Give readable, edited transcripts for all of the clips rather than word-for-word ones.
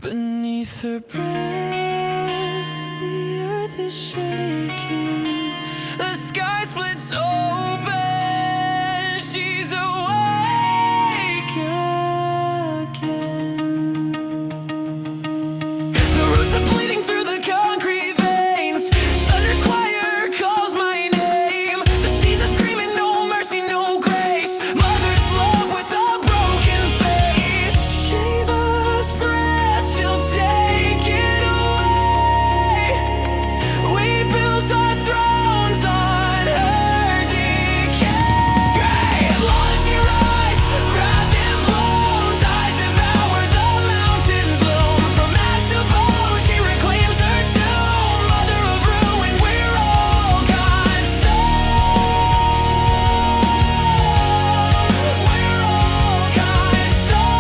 Beneath her breath, the earth is shaking. The sky splits open. She's awake again. The roots are bleeding through the concrete veins. Thunder's choir calls my name. The seas are screaming, no mercy, no grace. Mother's love with a broken face. She gave us breath, she'll take it away. We built our thrones on her decay. Straight lines she rise, wrapped in bloom. Tides devour the mountains loom. From ash to bone, she reclaims her tomb. Mother of ruin, we're all consumed. We're all consumed.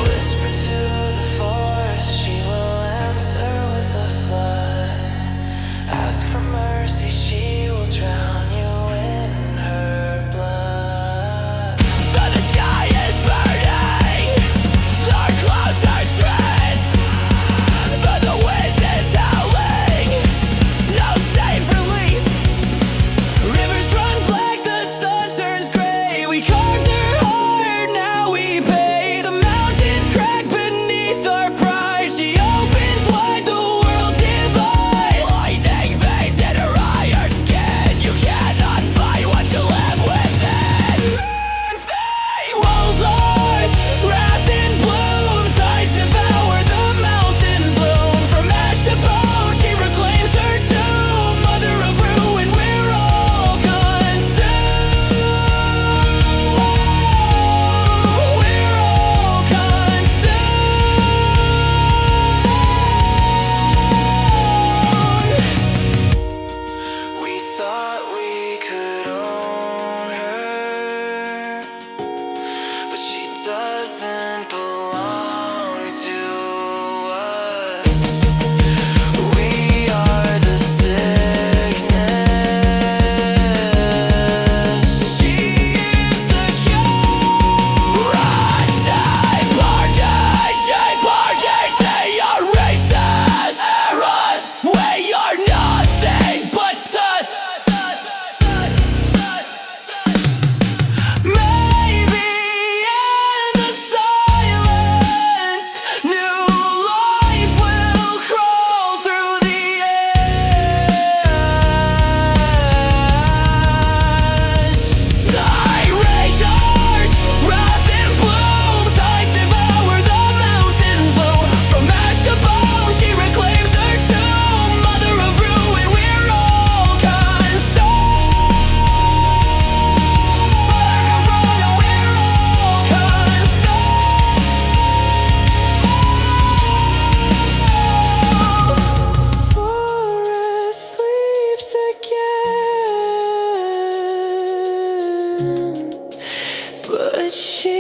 Whisper to the forest, she will answer with a flood. Ask for mercy, she will drown you in her blood. Though the sky is burning, our clouds are drenched. Though the wind is howling, no safe release. Rivers run black, the sun turns gray. We carved her heart, now we pay. The mountains crack beneath our pride. She opens wide, the world divides. Lightning veins in her iron skin. You cannot fight what you live within. Walls ours, wrath in bloom. Tides devour the mountains loom. From ash to bone, she reclaims her tomb. Mother of ruin, we're all consumed. We're all consumed. We thought we could own her, but she doesn't belong to us. We are the sickness. She is the cure. Run, say you're racist. Errors. We are nothing but dust. Maybe in the silence, new life will crawl through the ash. Rage ours, wrath in bloom. Tides devour the mountains loom. From ash to bone, she reclaims her tomb. Mother of ruin, we're all consumed. Mother of ruin, we're all consumed. Forest sleeps again, but she